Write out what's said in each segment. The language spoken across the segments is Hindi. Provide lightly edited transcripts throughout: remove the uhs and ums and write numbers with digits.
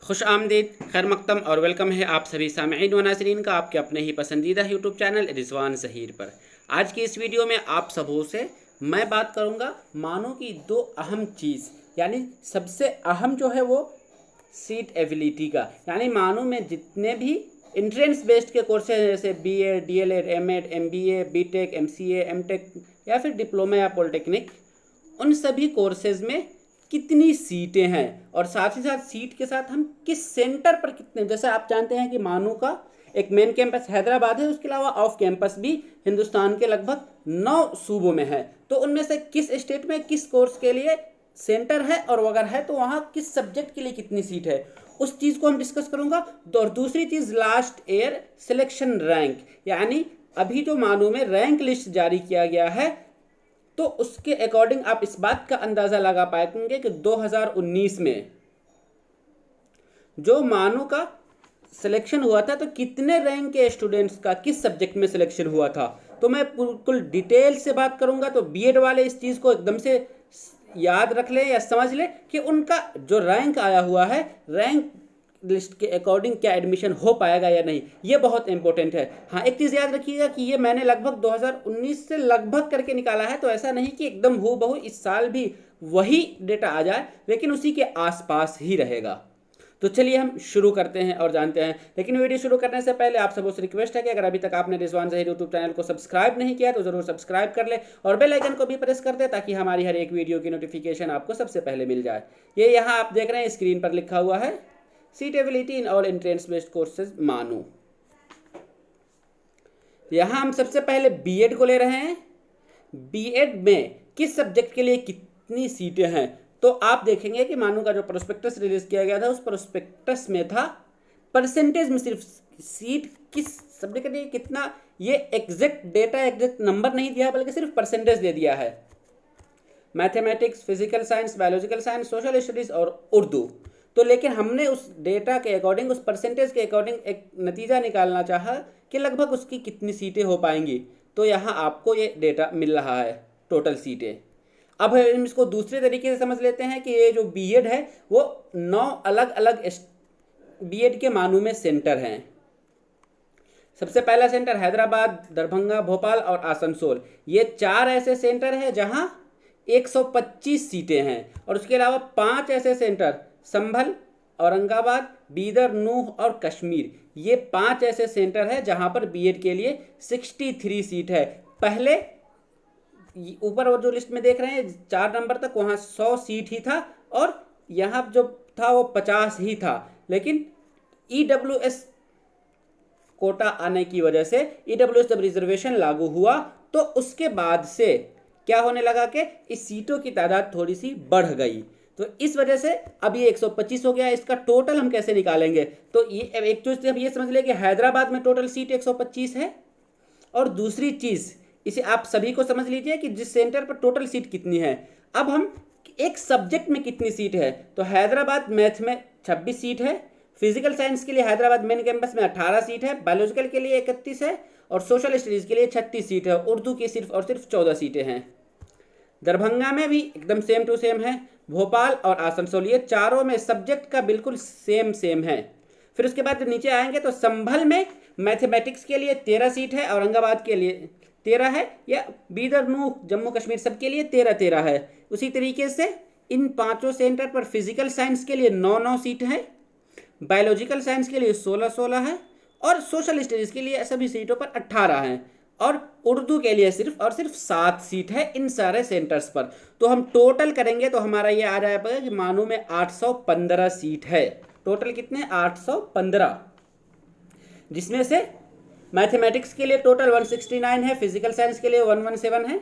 खुश आमदीद, खैर मकदम और वेलकम है आप सभी सामईन व नाज़रीन का आपके अपने ही पसंदीदा यूट्यूब चैनल रिजवान ज़हीर पर। आज की इस वीडियो में आप सबों से मैं बात करूंगा मानो की दो अहम चीज़, यानी सबसे अहम जो है वो सीट एबिलिटी का। यानी मानो में जितने भी इंट्रेंस बेस्ड के कोर्सेज हैं जैसे BEd, DElEd, MEd, MBA, BTech, MCA, MTech या फिर डिप्लोमा या पॉलिटेक्निक, उन सभी कोर्सेज में कितनी सीटें हैं और साथ ही साथ सीट के साथ हम किस सेंटर पर कितने, जैसे आप जानते हैं कि मानो का एक मेन कैंपस हैदराबाद है, उसके अलावा ऑफ कैंपस भी हिंदुस्तान के लगभग 9 सूबों में है। तो उनमें से किस स्टेट में किस कोर्स के लिए सेंटर है और अगर है तो वहाँ किस सब्जेक्ट के लिए कितनी सीट है, उस चीज़ को हम डिस्कस करूँगा। और दूसरी चीज़ लास्ट ईयर सिलेक्शन रैंक, यानी अभी जो मानो में रैंक लिस्ट जारी किया गया है तो उसके अकॉर्डिंग आप इस बात का अंदाज़ा लगा पाएंगे कि 2019 में जो मानो का सिलेक्शन हुआ था तो कितने रैंक के स्टूडेंट्स का किस सब्जेक्ट में सिलेक्शन हुआ था। तो मैं बिल्कुल डिटेल से बात करूंगा, तो बीएड वाले इस चीज़ को एकदम से याद रख ले या समझ ले कि उनका जो रैंक आया हुआ है, रैंक लिस्ट के अकॉर्डिंग क्या एडमिशन हो पाएगा या नहीं, ये बहुत इंपॉर्टेंट है। हाँ, एक चीज़ याद रखिएगा कि ये मैंने लगभग 2019 से लगभग करके निकाला है, तो ऐसा नहीं कि एकदम हूबहू इस साल भी वही डेटा आ जाए, लेकिन उसी के आसपास ही रहेगा। तो चलिए हम शुरू करते हैं और जानते हैं। लेकिन वीडियो शुरू करने से पहले आप सबसे रिक्वेस्ट है कि अगर अभी तक आपने रिजवान ज़हीर यूट्यूब चैनल को सब्सक्राइब नहीं किया तो ज़रूर सब्सक्राइब कर ले और बेल आइकन को भी प्रेस कर दे ताकि हमारी हर एक वीडियो की नोटिफिकेशन आपको सबसे पहले मिल जाए। ये यहाँ आप देख रहे हैं स्क्रीन पर लिखा हुआ है seat ability in all entrance based courses मानो। यहाँ हम सबसे पहले बीएड को ले रहे हैं। बीएड में किस सब्जेक्ट के लिए कितनी सीटें हैं, तो आप देखेंगे कि मानो का जो प्रोस्पेक्टस रिलीज किया गया था उस प्रोस्पेक्टस में था परसेंटेज में सिर्फ सीट किस सब्जेक्ट के लिए कितना, ये एग्जैक्ट डेटा एग्जैक्ट नंबर नहीं दिया बल्कि सिर्फ परसेंटेज दे दिया है। Mathematics, physical science, biological science, social studies और उर्दू। तो लेकिन हमने उस डेटा के अकॉर्डिंग, उस परसेंटेज के अकॉर्डिंग एक नतीजा निकालना चाहा कि लगभग उसकी कितनी सीटें हो पाएंगी। तो यहाँ आपको ये डेटा मिल रहा है टोटल सीटें। अब हम इसको दूसरे तरीके से समझ लेते हैं कि ये जो बीएड है वो 9 अलग अलग बीएड के मानों में सेंटर हैं। सबसे पहला सेंटर हैदराबाद, दरभंगा, भोपाल और आसनसोल, ये 4 ऐसे सेंटर हैं जहां 125 सीटें हैं। और उसके अलावा 5 ऐसे सेंटर संभल, औरंगाबाद, बीदर, नूह और कश्मीर, ये 5 ऐसे सेंटर हैं जहां पर बीएड के लिए 63 सीट है। पहले ऊपर वो जो लिस्ट में देख रहे हैं 4 नंबर तक वहाँ 100 सीट ही था और यहाँ जो था वो 50 ही था, लेकिन ईडब्ल्यूएस कोटा आने की वजह से, ईडब्ल्यूएस जब रिजर्वेशन लागू हुआ तो उसके बाद से क्या होने लगा कि इस सीटों की तादाद थोड़ी सी बढ़ गई। तो इस वजह से अब ये 125 हो गया। इसका टोटल हम कैसे निकालेंगे, तो ये एक चीज़ अब ये समझ लें कि हैदराबाद में टोटल सीट 125 है। और दूसरी चीज़ इसे आप सभी को समझ लीजिए कि जिस सेंटर पर टोटल सीट कितनी है, अब हम एक सब्जेक्ट में कितनी सीट है, तो हैदराबाद मैथ में 26 सीट है, फिजिकल साइंस के लिए हैदराबाद मेन कैंपस में 18 सीट है, बायोलॉजिकल के लिए 31 है और सोशल स्टडीज़ के लिए 36 सीट है। उर्दू की सिर्फ और सिर्फ 14 सीटें हैं। दरभंगा में भी एकदम सेम टू सेम है। भोपाल और आसनसोल, ये चारों में सब्जेक्ट का बिल्कुल सेम है। फिर उसके बाद नीचे आएंगे तो संभल में मैथमेटिक्स के लिए 13 सीट है, औरंगाबाद के लिए 13 है, या बीदर, नूह, जम्मू कश्मीर सबके लिए 13 है। उसी तरीके से इन 5 सेंटर पर फिजिकल साइंस के लिए 9 सीट है, बायोलॉजिकल साइंस के लिए 16 है और सोशल स्टडीज़ के लिए सभी सीटों पर 18 हैं और उर्दू के लिए सिर्फ और सिर्फ 7 सीट है इन सारे सेंटर्स पर। तो हम टोटल करेंगे तो हमारा ये आ जाएगा कि मानो में 815 सीट है। टोटल कितने, 815, जिसमें से मैथमेटिक्स के लिए टोटल 169 है, फिजिकल साइंस के लिए 117 है,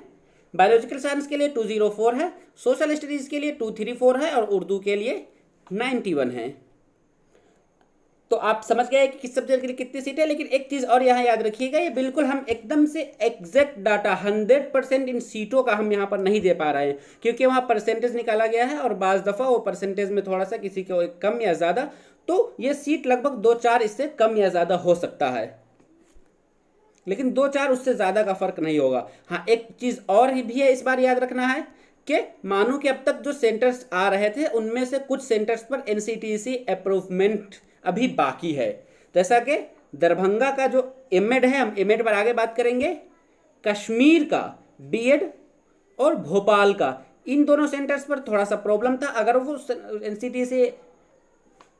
बायोलॉजिकल साइंस के लिए 204 है, सोशल स्टडीज़ के लिए 234 है और उर्दू के लिए 91 है। तो आप समझ गए कि किस सब्जेक्ट के लिए कितनी सीटें। लेकिन एक चीज़ और यहाँ याद रखिएगा, ये बिल्कुल हम एकदम से एग्जैक्ट डाटा 100% इन सीटों का हम यहाँ पर नहीं दे पा रहे हैं, क्योंकि वहाँ परसेंटेज निकाला गया है और बाज़ दफ़ा वो परसेंटेज में थोड़ा सा किसी को कम या ज़्यादा, तो ये सीट लगभग 2-4 इससे कम या ज़्यादा हो सकता है, लेकिन 2-4 उससे ज़्यादा का फर्क नहीं होगा। हाँ, एक चीज़ और भी है इस बार याद रखना है कि मानो कि अब तक जो सेंटर्स आ रहे थे उनमें से कुछ सेंटर्स पर एनसीटीसी अप्रूवमेंट अभी बाकी है, जैसा कि दरभंगा का जो एमएड है, हम एमएड पर आगे बात करेंगे, कश्मीर का बीएड और भोपाल का, इन दोनों सेंटर्स पर थोड़ा सा प्रॉब्लम था। अगर वो एनसीटीसी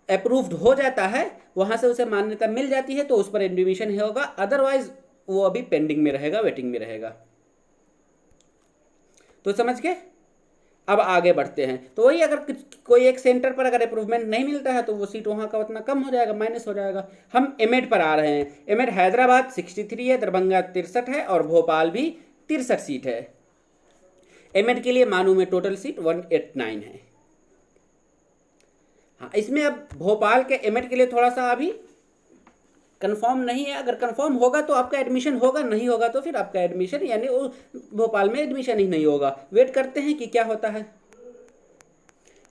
अप्रूव्ड हो जाता है, वहाँ से उसे मान्यता मिल जाती है तो उस पर एडमिशन होगा, अदरवाइज वो अभी पेंडिंग में रहेगा, वेटिंग में रहेगा। तो समझ गए। अब आगे बढ़ते हैं। तो वही, अगर कोई एक सेंटर पर अगर अप्रूवमेंट नहीं मिलता है तो वो सीट वहाँ का उतना कम हो जाएगा, माइनस हो जाएगा। हम एमएड पर आ रहे हैं। एमएड हैदराबाद 63 है, दरभंगा 63 है और भोपाल भी 63 सीट है। एमएड के लिए मानू में टोटल सीट 189 है। हाँ, इसमें अब भोपाल के एमएड के लिए थोड़ा सा अभी कंफर्म नहीं है। अगर कंफर्म होगा तो आपका एडमिशन होगा, नहीं होगा तो फिर आपका एडमिशन यानी भोपाल में एडमिशन ही नहीं होगा। वेट करते हैं कि क्या होता है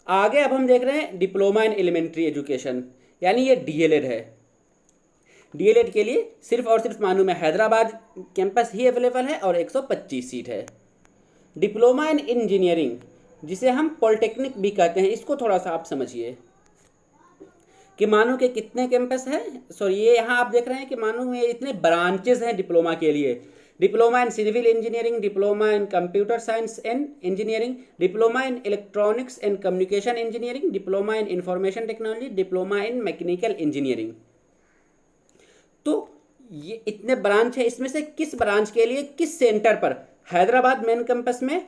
आगे। अब हम देख रहे हैं डिप्लोमा इन एलिमेंट्री एजुकेशन, यानी ये डीएलएड है। डीएलएड के लिए सिर्फ और सिर्फ मानू में हैदराबाद कैंपस ही अवेलेबल है और 125 सीट है। डिप्लोमा इन इंजीनियरिंग, जिसे हम पॉलिटेक्निक भी कहते हैं, इसको थोड़ा सा आप समझिए कि मानो के कितने कैंपस हैं। सॉरी, ये यहाँ आप देख रहे हैं कि मानो में इतने ब्रांचेस हैं डिप्लोमा के लिए। Diploma in civil engineering, diploma in computer science and engineering, diploma in electronics and communication engineering, diploma in information technology, diploma in mechanical engineering. तो ये इतने ब्रांच है, इसमें से किस ब्रांच के लिए किस सेंटर पर, हैदराबाद मेन कैंपस में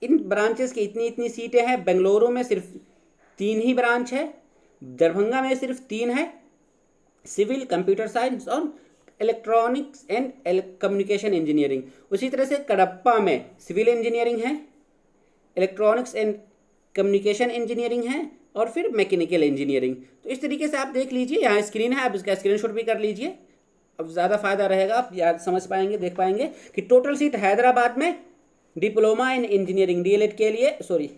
इन ब्रांचेस की इतनी इतनी सीटें हैं। बेंगलुरु में सिर्फ 3 ही ब्रांच है, दरभंगा में सिर्फ 3 है, सिविल, कंप्यूटर साइंस और इलेक्ट्रॉनिक्स एंड कम्युनिकेशन इंजीनियरिंग। उसी तरह से कडप्पा में सिविल इंजीनियरिंग है, इलेक्ट्रॉनिक्स एंड कम्युनिकेशन इंजीनियरिंग है और फिर मैकेनिकल इंजीनियरिंग। तो इस तरीके से आप देख लीजिए, यहाँ स्क्रीन है, आप इसका स्क्रीनशॉट भी कर लीजिए, अब ज़्यादा फायदा रहेगा, आप याद समझ पाएंगे, देख पाएंगे कि टोटल सीट हैदराबाद में डिप्लोमा इन इंजीनियरिंग डीएलएड के लिए, sorry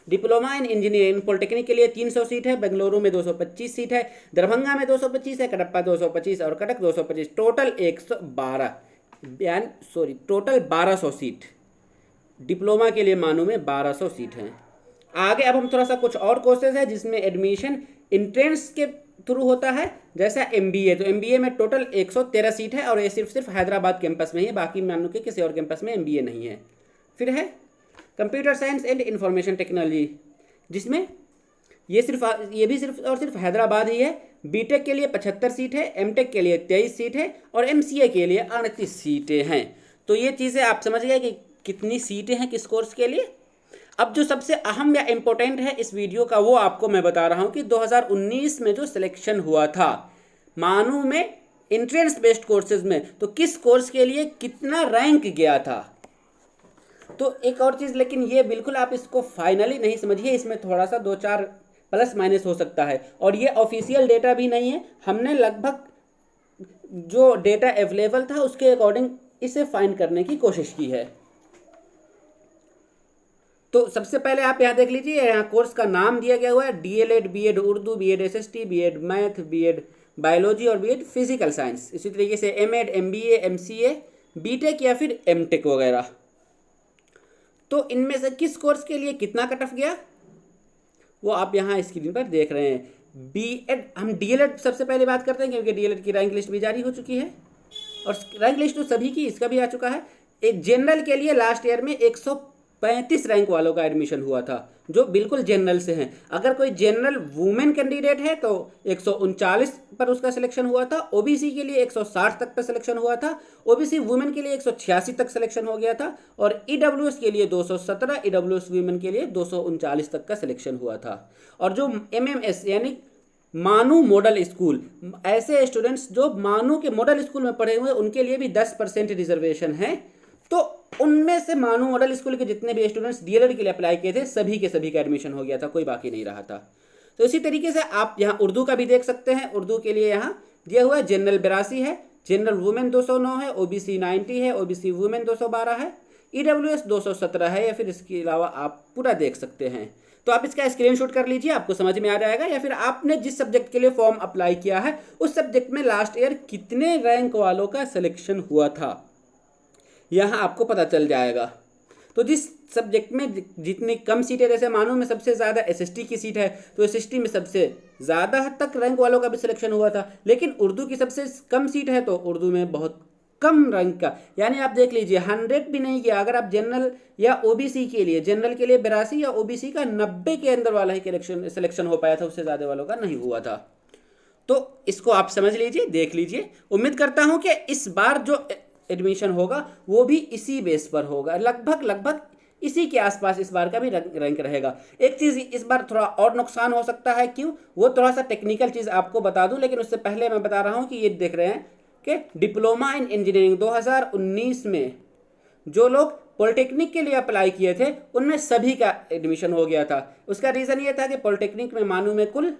diploma in engineering polytechnic के लिए 300 सीट है, बेंगलुरु में 225 सीट है, दरभंगा में 225 है, कडप्पा 225 और Cuttack 225, total 112 total 1200 seat diploma के लिए मानू में 1200 सीट हैं। आगे अब हम थोड़ा सा कुछ और कोर्सेज है जिसमें एडमिशन इंट्रेंस के थ्रू होता है, जैसा एमबीए। तो एमबीए में टोटल 113 सीट है और ये सिर्फ हैदराबाद कैंपस में ही है, बाकी मानो के किसी और कैंपस में एमबीए नहीं है। फिर है computer science and information technology, जिसमें ये भी सिर्फ और सिर्फ हैदराबाद ही है। बीटेक के लिए 75 सीट है, एमटेक के लिए 23 सीट है और एमसीए के लिए 38 सीटें हैं। तो ये चीज़ें आप समझ गए कि कितनी सीटें हैं किस कोर्स के लिए। अब जो सबसे अहम या इम्पोर्टेंट है इस वीडियो का, वो आपको मैं बता रहा हूँ कि 2019 में जो सिलेक्शन हुआ था मानू में इंट्रेंस बेस्ड कोर्सेज में, तो किस कोर्स के लिए कितना रैंक गया था। तो एक और चीज़, लेकिन ये बिल्कुल आप इसको फाइनली नहीं समझिए, इसमें थोड़ा सा 2-4 प्लस माइनस हो सकता है और ये ऑफिशियल डेटा भी नहीं है। हमने लगभग जो डेटा अवेलेबल था उसके अकॉर्डिंग इसे फाइंड करने की कोशिश की है। तो सबसे पहले आप यहाँ देख लीजिए, यहाँ कोर्स का नाम दिया गया हुआ है DElEd, BEd Urdu, BEd SST, BEd math, BEd biology और बीएड फिजिकल साइंस। इसी तरीके से एमएड, एमबीए, एमसीए, बीटेक या फिर एमटेक वगैरह। तो इनमें से किस कोर्स के लिए कितना कट ऑफ गया वो आप यहाँ स्क्रीन पर देख रहे हैं। बीएड, हम डीएलएड सबसे पहले बात करते हैं क्योंकि डीएलएड की रैंक लिस्ट भी जारी हो चुकी है और रैंक लिस्ट तो सभी की, इसका भी आ चुका है। एक जनरल के लिए लास्ट ईयर में 135 रैंक वालों का एडमिशन हुआ था जो बिल्कुल जनरल से हैं। अगर कोई जनरल वुमेन कैंडिडेट है तो 139 पर उसका सिलेक्शन हुआ था। ओबीसी के लिए 160 तक पर सिलेक्शन हुआ था। ओबीसी वुमेन के लिए 186 तक सिलेक्शन हो गया था और ईडब्ल्यूएस के लिए 217, ईडब्ल्यूएस वुमेन के लिए 239 तक का सिलेक्शन हुआ था। और जो एमएमएस यानी मानू मॉडल स्कूल, ऐसे स्टूडेंट्स जो मानू के मॉडल स्कूल में पढ़े हुए उनके लिए भी 10% रिजर्वेशन है। तो उनमें से मानू मॉडल स्कूल के जितने भी स्टूडेंट्स डीएलएड के लिए अप्लाई किए थे सभी के सभी का एडमिशन हो गया था, कोई बाकी नहीं रहा था। तो इसी तरीके से आप यहाँ उर्दू का भी देख सकते हैं। उर्दू के लिए यहाँ दिया हुआ है जनरल 82 है, जनरल वुमेन 209 है, ओबीसी 90 है, ओबीसी वुमेन 212 है, ईडब्ल्यूएस 217 है, या फिर इसके अलावा आप पूरा देख सकते हैं। तो आप इसका स्क्रीनशॉट कर लीजिए, आपको समझ में आ जाएगा। या फिर आपने जिस सब्जेक्ट के लिए फॉर्म अप्लाई किया है उस सब्जेक्ट में लास्ट ईयर कितने रैंक वालों का सिलेक्शन हुआ था यहाँ आपको पता चल जाएगा। तो जिस सब्जेक्ट में जितनी कम सीटें, जैसे मानो में सबसे ज़्यादा एसएसटी की सीट है, तो एसएसटी में सबसे ज़्यादा हद तक रैंक वालों का भी सिलेक्शन हुआ था। लेकिन उर्दू की सबसे कम सीट है तो उर्दू में बहुत कम रैंक का, यानी आप देख लीजिए 100 भी नहीं किया। अगर आप जनरल या ओबीसी के लिए, जनरल के लिए 82 या ओबीसी का 90 के अंदर वाला ही सिलेक्शन हो पाया था, उससे ज़्यादा वालों का नहीं हुआ था। तो इसको आप समझ लीजिए, देख लीजिए। उम्मीद करता हूं कि इस बार जो एडमिशन होगा वो भी इसी बेस पर होगा, लगभग इसी के आसपास इस बार का भी रैंक रहेगा। एक चीज़ इस बार थोड़ा और नुकसान हो सकता है, क्यों, वो थोड़ा सा टेक्निकल चीज़ आपको बता दूं, लेकिन उससे पहले मैं बता रहा हूं कि ये देख रहे हैं कि डिप्लोमा इन इंजीनियरिंग 2019 में जो लोग पॉलिटेक्निक के लिए अप्लाई किए थे उनमें सभी का एडमिशन हो गया था। उसका रीज़न ये था कि पॉलिटेक्निक में मानू में कुल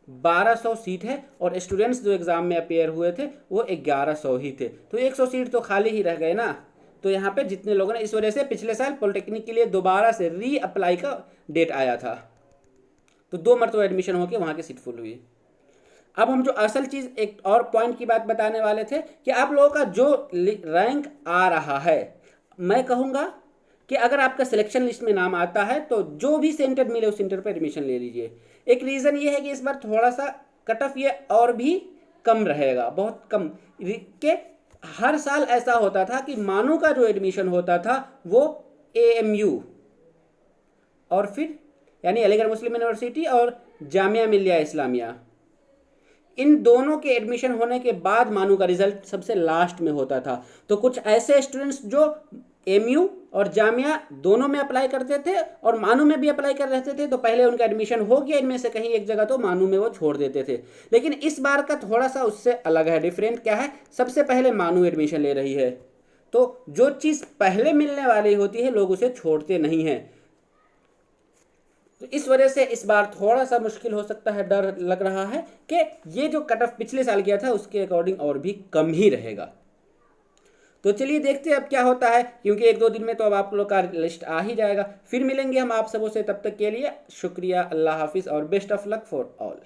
1200 सीट है और स्टूडेंट्स जो एग्ज़ाम में अपेयर हुए थे वो 1100 ही थे, तो 100 सीट तो खाली ही रह गए ना। तो यहाँ पे जितने लोगों ने, इस वजह से पिछले साल पॉलिटेक्निक के लिए दोबारा से री अप्लाई का डेट आया था, तो 2 मरतबा एडमिशन होकर वहाँ की सीट फुल हुई। अब हम जो असल चीज़, एक और पॉइंट की बात बताने वाले थे कि आप लोगों का जो रैंक आ रहा है, मैं कहूँगा कि अगर आपका सिलेक्शन लिस्ट में नाम आता है तो जो भी सेंटर मिले उस सेंटर पर एडमिशन ले लीजिए। एक रीज़न ये है कि इस बार थोड़ा सा कट ऑफ ये और भी कम रहेगा, बहुत कम, के हर साल ऐसा होता था कि मानू का जो एडमिशन होता था वो AMU और फिर यानी अलीगढ़ मुस्लिम यूनिवर्सिटी और जामिया मिल्लिया इस्लामिया, इन दोनों के एडमिशन होने के बाद मानू का रिजल्ट सबसे लास्ट में होता था। तो कुछ ऐसे स्टूडेंट्स जो AMU और जामिया दोनों में अप्लाई करते थे और मानू में भी अप्लाई कर रहे थे, तो पहले उनका एडमिशन हो गया इनमें से कहीं एक जगह, तो मानू में वो छोड़ देते थे। लेकिन इस बार का थोड़ा सा उससे अलग है, डिफरेंट क्या है, सबसे पहले मानू एडमिशन ले रही है, तो जो चीज़ पहले मिलने वाली होती है लोग उसे छोड़ते नहीं हैं। तो इस वजह से इस बार थोड़ा सा मुश्किल हो सकता है, डर लग रहा है कि ये जो कट ऑफ पिछले साल किया था उसके अकॉर्डिंग और भी कम ही रहेगा। तो चलिए देखते हैं अब क्या होता है, क्योंकि 1-2 दिन में तो अब आप लोग का लिस्ट आ ही जाएगा। फिर मिलेंगे हम आप सबों से, तब तक के लिए शुक्रिया, अल्लाह हाफिज़ और best of luck for all.